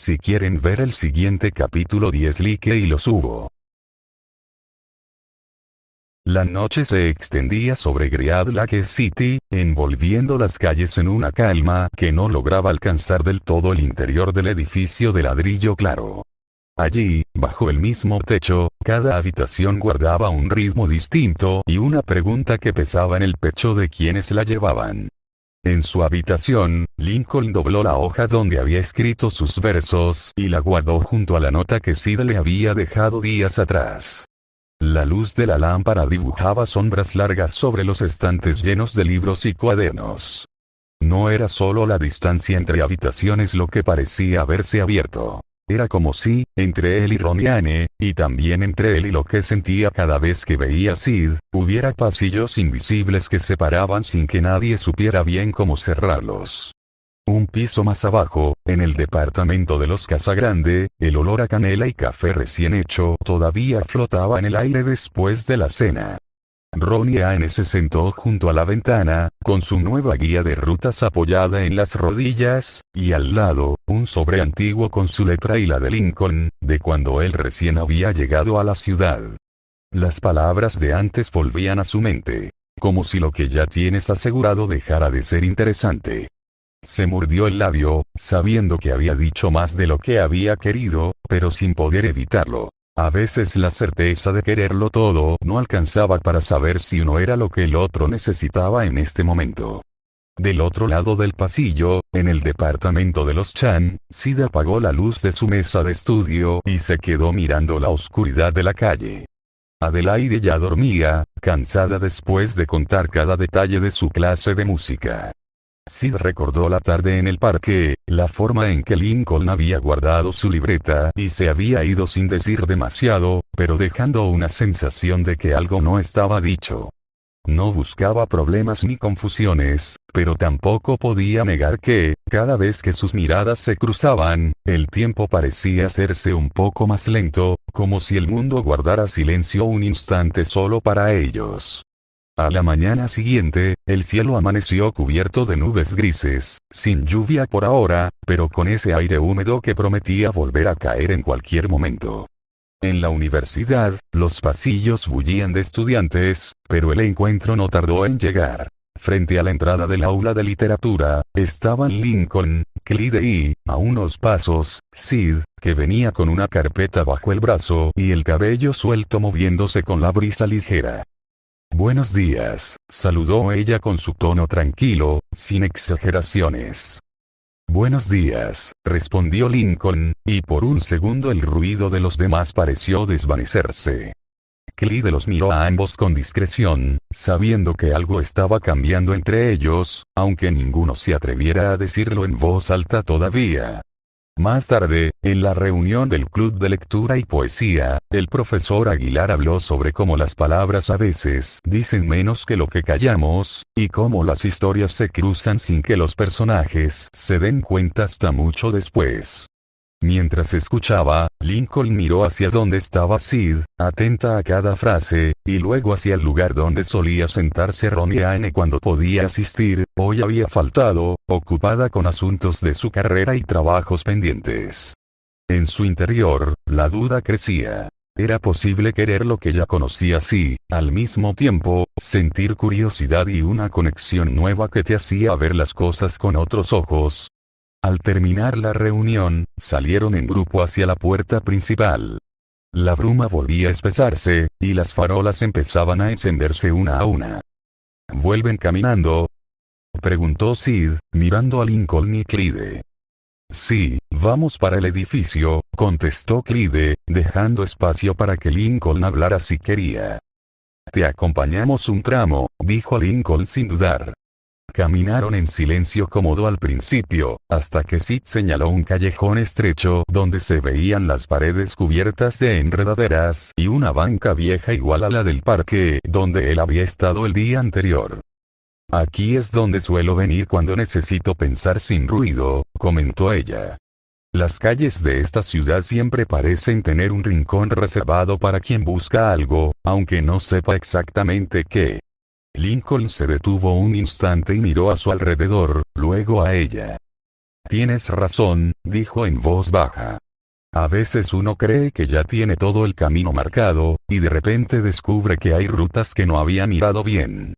Si quieren ver el siguiente capítulo 10 like y lo subo. La noche se extendía sobre Great Lake City, envolviendo las calles en una calma que no lograba alcanzar del todo el interior del edificio de ladrillo claro. Allí, bajo el mismo techo, cada habitación guardaba un ritmo distinto y una pregunta que pesaba en el pecho de quienes la llevaban. En su habitación, Lincoln dobló la hoja donde había escrito sus versos y la guardó junto a la nota que Sid le había dejado días atrás. La luz de la lámpara dibujaba sombras largas sobre los estantes llenos de libros y cuadernos. No era solo la distancia entre habitaciones lo que parecía haberse abierto. Era como si, entre él y Ron y Anne, y también entre él y lo que sentía cada vez que veía a Sid, hubiera pasillos invisibles que separaban sin que nadie supiera bien cómo cerrarlos. Un piso más abajo, en el departamento de los Casagrande, el olor a canela y café recién hecho todavía flotaba en el aire después de la cena. Ron y Anne se sentó junto a la ventana, con su nueva guía de rutas apoyada en las rodillas, y al lado, un sobre antiguo con su letra y la de Lincoln, de cuando él recién había llegado a la ciudad. Las palabras de antes volvían a su mente, como si lo que ya tienes asegurado dejara de ser interesante. Se mordió el labio, sabiendo que había dicho más de lo que había querido, pero sin poder evitarlo. A veces la certeza de quererlo todo no alcanzaba para saber si uno era lo que el otro necesitaba en este momento. Del otro lado del pasillo, en el departamento de los Chan, Sid apagó la luz de su mesa de estudio y se quedó mirando la oscuridad de la calle. Adelaide ya dormía, cansada después de contar cada detalle de su clase de música. Sid recordó la tarde en el parque, la forma en que Lincoln había guardado su libreta y se había ido sin decir demasiado, pero dejando una sensación de que algo no estaba dicho. No buscaba problemas ni confusiones, pero tampoco podía negar que, cada vez que sus miradas se cruzaban, el tiempo parecía hacerse un poco más lento, como si el mundo guardara silencio un instante solo para ellos. A la mañana siguiente, el cielo amaneció cubierto de nubes grises, sin lluvia por ahora, pero con ese aire húmedo que prometía volver a caer en cualquier momento. En la universidad, los pasillos bullían de estudiantes, pero el encuentro no tardó en llegar. Frente a la entrada del aula de literatura, estaban Lincoln, Clyde y, a unos pasos, Sid, que venía con una carpeta bajo el brazo y el cabello suelto moviéndose con la brisa ligera. «Buenos días», saludó ella con su tono tranquilo, sin exageraciones. «Buenos días», respondió Lincoln, y por un segundo el ruido de los demás pareció desvanecerse. Clyde los miró a ambos con discreción, sabiendo que algo estaba cambiando entre ellos, aunque ninguno se atreviera a decirlo en voz alta todavía. Más tarde, en la reunión del Club de Lectura y Poesía, el profesor Aguilar habló sobre cómo las palabras a veces dicen menos que lo que callamos, y cómo las historias se cruzan sin que los personajes se den cuenta hasta mucho después. Mientras escuchaba, Lincoln miró hacia donde estaba Sid, atenta a cada frase, y luego hacia el lugar donde solía sentarse Ron y Anne cuando podía asistir. Hoy había faltado, ocupada con asuntos de su carrera y trabajos pendientes. En su interior, la duda crecía. ¿Era posible querer lo que ya conocía así, al mismo tiempo, sentir curiosidad y una conexión nueva que te hacía ver las cosas con otros ojos? Al terminar la reunión, salieron en grupo hacia la puerta principal. La bruma volvía a espesarse, y las farolas empezaban a encenderse una a una. ¿Vuelven caminando?, preguntó Sid, mirando a Lincoln y Clyde. «Sí, vamos para el edificio», contestó Clyde, dejando espacio para que Lincoln hablara si quería. «Te acompañamos un tramo», dijo Lincoln sin dudar. Caminaron en silencio cómodo al principio, hasta que Sid señaló un callejón estrecho donde se veían las paredes cubiertas de enredaderas y una banca vieja igual a la del parque donde él había estado el día anterior. «Aquí es donde suelo venir cuando necesito pensar sin ruido», comentó ella. Las calles de esta ciudad siempre parecen tener un rincón reservado para quien busca algo, aunque no sepa exactamente qué. Lincoln se detuvo un instante y miró a su alrededor, luego a ella. Tienes razón, dijo en voz baja. A veces uno cree que ya tiene todo el camino marcado, y de repente descubre que hay rutas que no había mirado bien.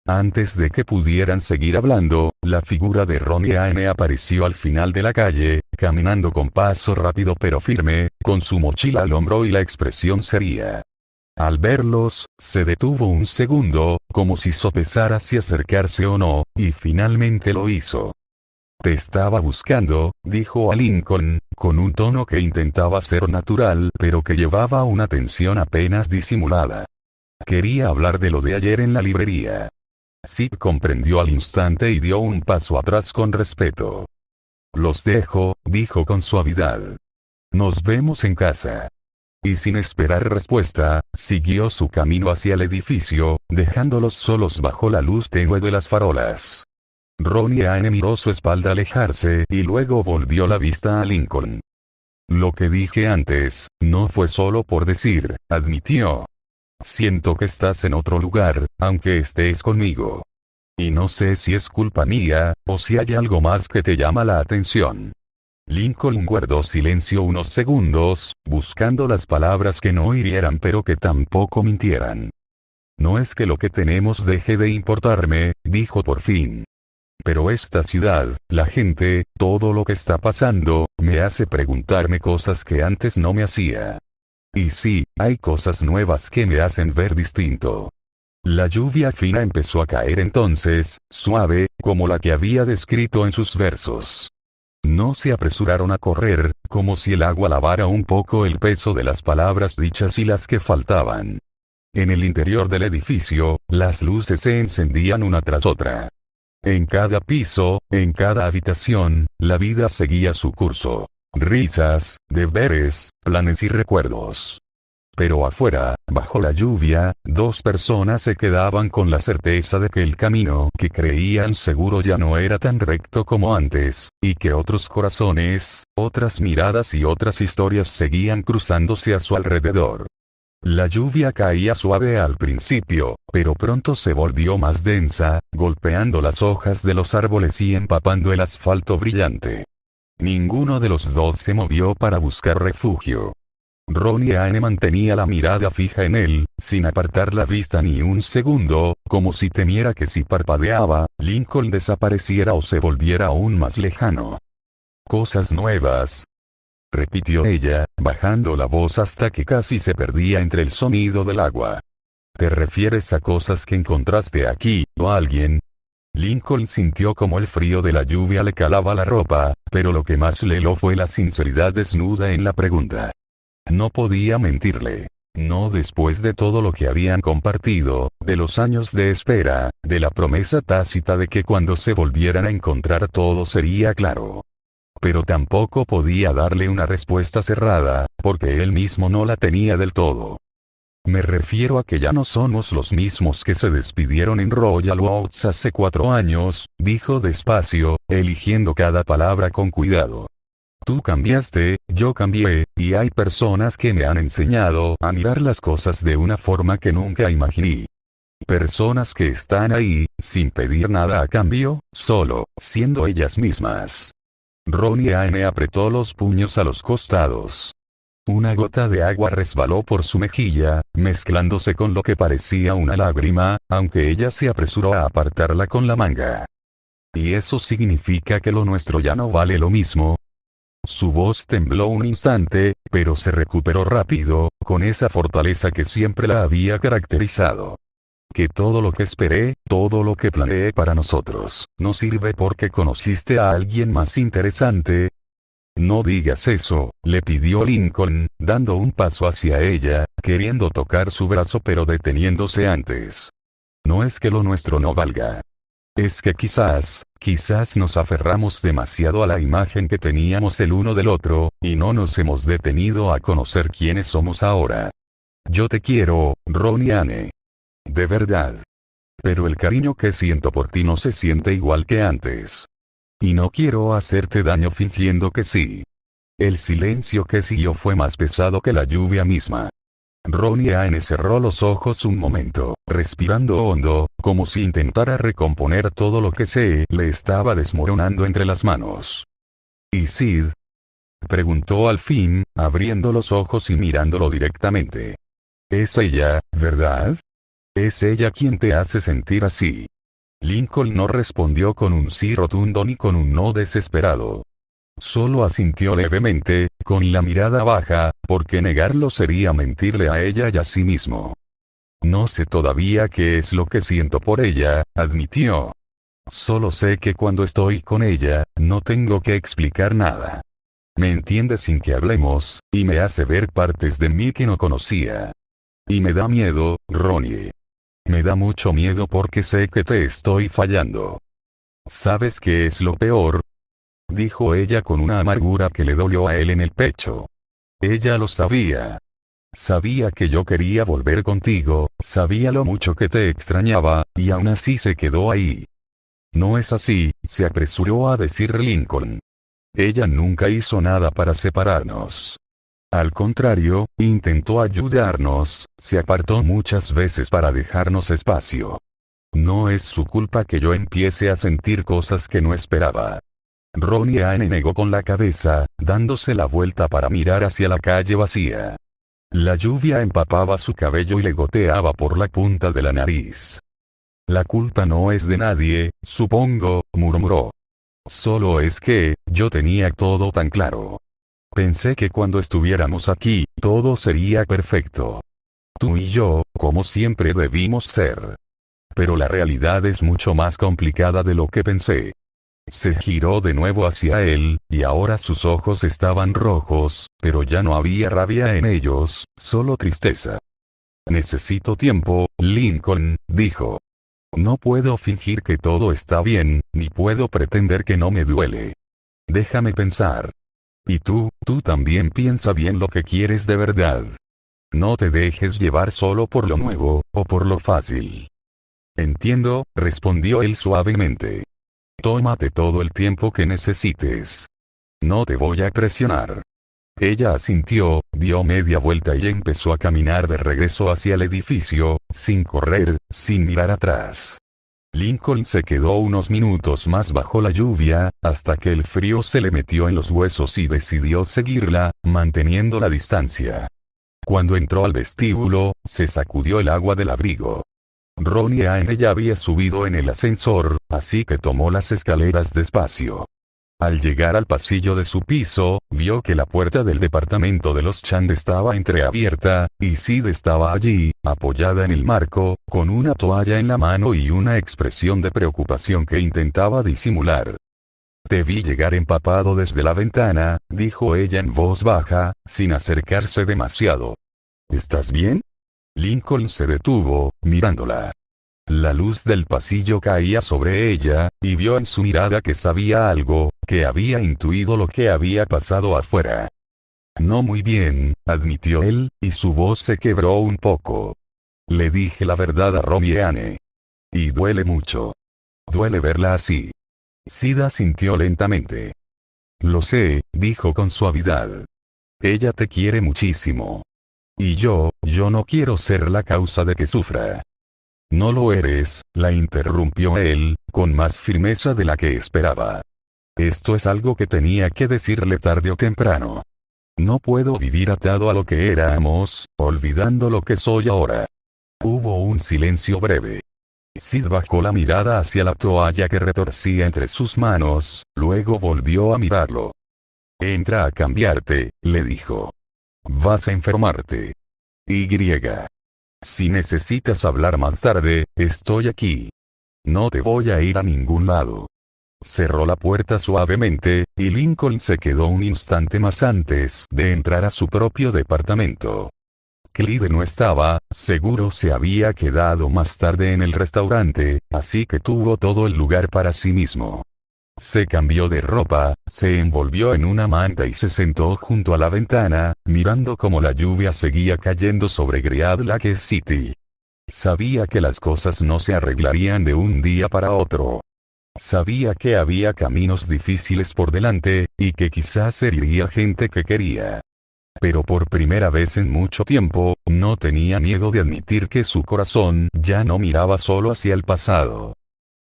Antes de que pudieran seguir hablando, la figura de Ronnie Anne apareció al final de la calle, caminando con paso rápido pero firme, con su mochila al hombro y la expresión seria. Al verlos, se detuvo un segundo, como si sopesara si acercarse o no, y finalmente lo hizo. Te estaba buscando, dijo a Lincoln, con un tono que intentaba ser natural pero que llevaba una tensión apenas disimulada. Quería hablar de lo de ayer en la librería. Sid comprendió al instante y dio un paso atrás con respeto. Los dejo, dijo con suavidad. Nos vemos en casa. Y sin esperar respuesta, siguió su camino hacia el edificio, dejándolos solos bajo la luz tenue de las farolas. Ronnie Anne miró su espalda alejarse y luego volvió la vista a Lincoln. Lo que dije antes, no fue solo por decir, admitió. Siento que estás en otro lugar, aunque estés conmigo. Y no sé si es culpa mía, o si hay algo más que te llama la atención. Lincoln guardó silencio unos segundos, buscando las palabras que no hirieran pero que tampoco mintieran. No es que lo que tenemos deje de importarme, dijo por fin. Pero esta ciudad, la gente, todo lo que está pasando, me hace preguntarme cosas que antes no me hacía. Y sí, hay cosas nuevas que me hacen ver distinto. La lluvia fina empezó a caer entonces, suave, como la que había descrito en sus versos. No se apresuraron a correr, como si el agua lavara un poco el peso de las palabras dichas y las que faltaban. En el interior del edificio, las luces se encendían una tras otra. En cada piso, en cada habitación, la vida seguía su curso. Risas, deberes, planes y recuerdos. Pero afuera, bajo la lluvia, dos personas se quedaban con la certeza de que el camino que creían seguro ya no era tan recto como antes, y que otros corazones, otras miradas y otras historias seguían cruzándose a su alrededor. La lluvia caía suave al principio, pero pronto se volvió más densa, golpeando las hojas de los árboles y empapando el asfalto brillante. Ninguno de los dos se movió para buscar refugio. Ronnie Anne mantenía la mirada fija en él, sin apartar la vista ni un segundo, como si temiera que si parpadeaba, Lincoln desapareciera o se volviera aún más lejano. Cosas nuevas, repitió ella, bajando la voz hasta que casi se perdía entre el sonido del agua. ¿Te refieres a cosas que encontraste aquí, o a alguien? Lincoln sintió como el frío de la lluvia le calaba la ropa, pero lo que más le heló fue la sinceridad desnuda en la pregunta. No podía mentirle. No después de todo lo que habían compartido, de los años de espera, de la promesa tácita de que cuando se volvieran a encontrar todo sería claro. Pero tampoco podía darle una respuesta cerrada, porque él mismo no la tenía del todo. Me refiero a que ya no somos los mismos que se despidieron en Royal Oaks hace 4 años, dijo despacio, eligiendo cada palabra con cuidado. Tú cambiaste, yo cambié, y hay personas que me han enseñado a mirar las cosas de una forma que nunca imaginé. Personas que están ahí, sin pedir nada a cambio, solo, siendo ellas mismas. Ronnie Anne apretó los puños a los costados. Una gota de agua resbaló por su mejilla, mezclándose con lo que parecía una lágrima, aunque ella se apresuró a apartarla con la manga. ¿Y eso significa que lo nuestro ya no vale lo mismo? Su voz tembló un instante, pero se recuperó rápido, con esa fortaleza que siempre la había caracterizado. Que todo lo que esperé, todo lo que planeé para nosotros, no sirve porque conociste a alguien más interesante. No digas eso, le pidió Lincoln, dando un paso hacia ella, queriendo tocar su brazo pero deteniéndose antes. No es que lo nuestro no valga. Es que quizás nos aferramos demasiado a la imagen que teníamos el uno del otro, y no nos hemos detenido a conocer quiénes somos ahora. Yo te quiero, Ronnie Anne. De verdad. Pero el cariño que siento por ti no se siente igual que antes. Y no quiero hacerte daño fingiendo que sí. El silencio que siguió fue más pesado que la lluvia misma. Ronnie Anne cerró los ojos un momento, respirando hondo, como si intentara recomponer todo lo que se le estaba desmoronando entre las manos. ¿Y Sid? Preguntó al fin, abriendo los ojos y mirándolo directamente. Es ella, ¿verdad? Es ella quien te hace sentir así. Lincoln no respondió con un sí rotundo ni con un no desesperado. Solo asintió levemente, con la mirada baja, porque negarlo sería mentirle a ella y a sí mismo. No sé todavía qué es lo que siento por ella, admitió. Solo sé que cuando estoy con ella, no tengo que explicar nada. Me entiende sin que hablemos, y me hace ver partes de mí que no conocía. Y me da miedo, Ronnie. Me da mucho miedo porque sé que te estoy fallando. ¿Sabes qué es lo peor? Dijo ella con una amargura que le dolió a él en el pecho. Ella lo sabía. Sabía que yo quería volver contigo, sabía lo mucho que te extrañaba, y aún así se quedó ahí. No es así, se apresuró a decir Lincoln. Ella nunca hizo nada para separarnos. Al contrario, intentó ayudarnos, se apartó muchas veces para dejarnos espacio. No es su culpa que yo empiece a sentir cosas que no esperaba. Ronnie Anne negó con la cabeza, dándose la vuelta para mirar hacia la calle vacía. La lluvia empapaba su cabello y le goteaba por la punta de la nariz. La culpa no es de nadie, supongo, murmuró. Solo es que, yo tenía todo tan claro. Pensé que cuando estuviéramos aquí, todo sería perfecto. Tú y yo, como siempre debimos ser. Pero la realidad es mucho más complicada de lo que pensé. Se giró de nuevo hacia él, y ahora sus ojos estaban rojos, pero ya no había rabia en ellos, solo tristeza. Necesito tiempo, Lincoln, dijo. No puedo fingir que todo está bien, ni puedo pretender que no me duele. Déjame pensar. Y tú también piensa bien lo que quieres de verdad. No te dejes llevar solo por lo nuevo, o por lo fácil. Entiendo, respondió él suavemente. Tómate todo el tiempo que necesites. No te voy a presionar. Ella asintió, dio media vuelta y empezó a caminar de regreso hacia el edificio, sin correr, sin mirar atrás. Lincoln se quedó unos minutos más bajo la lluvia, hasta que el frío se le metió en los huesos y decidió seguirla, manteniendo la distancia. Cuando entró al vestíbulo, se sacudió el agua del abrigo. Ronnie Anne ya había subido en el ascensor, así que tomó las escaleras despacio. Al llegar al pasillo de su piso, vio que la puerta del departamento de los Chand estaba entreabierta, y Sid estaba allí, apoyada en el marco, con una toalla en la mano y una expresión de preocupación que intentaba disimular. Te vi llegar empapado desde la ventana, dijo ella en voz baja, sin acercarse demasiado. ¿Estás bien? Lincoln se detuvo, mirándola. La luz del pasillo caía sobre ella, y vio en su mirada que sabía algo, que había intuido lo que había pasado afuera. No muy bien, admitió él, y su voz se quebró un poco. Le dije la verdad a Ronnie Anne. Y duele mucho. Duele verla así. Sid asintió lentamente. Lo sé, dijo con suavidad. Ella te quiere muchísimo. Y yo no quiero ser la causa de que sufra. No lo eres, la interrumpió él, con más firmeza de la que esperaba. Esto es algo que tenía que decirle tarde o temprano. No puedo vivir atado a lo que éramos, olvidando lo que soy ahora. Hubo un silencio breve. Sid bajó la mirada hacia la toalla que retorcía entre sus manos, luego volvió a mirarlo. Entra a cambiarte, le dijo. Vas a enfermarte. Y. Si necesitas hablar más tarde, estoy aquí. No te voy a ir a ningún lado. Cerró la puerta suavemente, y Lincoln se quedó un instante más antes de entrar a su propio departamento. Clyde no estaba, seguro se había quedado más tarde en el restaurante, así que tuvo todo el lugar para sí mismo. Se cambió de ropa, se envolvió en una manta y se sentó junto a la ventana, mirando cómo la lluvia seguía cayendo sobre Great Lake City. Sabía que las cosas no se arreglarían de un día para otro. Sabía que había caminos difíciles por delante, y que quizás heriría gente que quería. Pero por primera vez en mucho tiempo, no tenía miedo de admitir que su corazón ya no miraba solo hacia el pasado.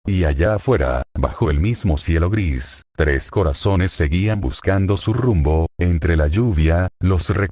Y allá afuera, bajo el mismo cielo gris, 3 corazones seguían buscando su rumbo, entre la lluvia, los recuerdos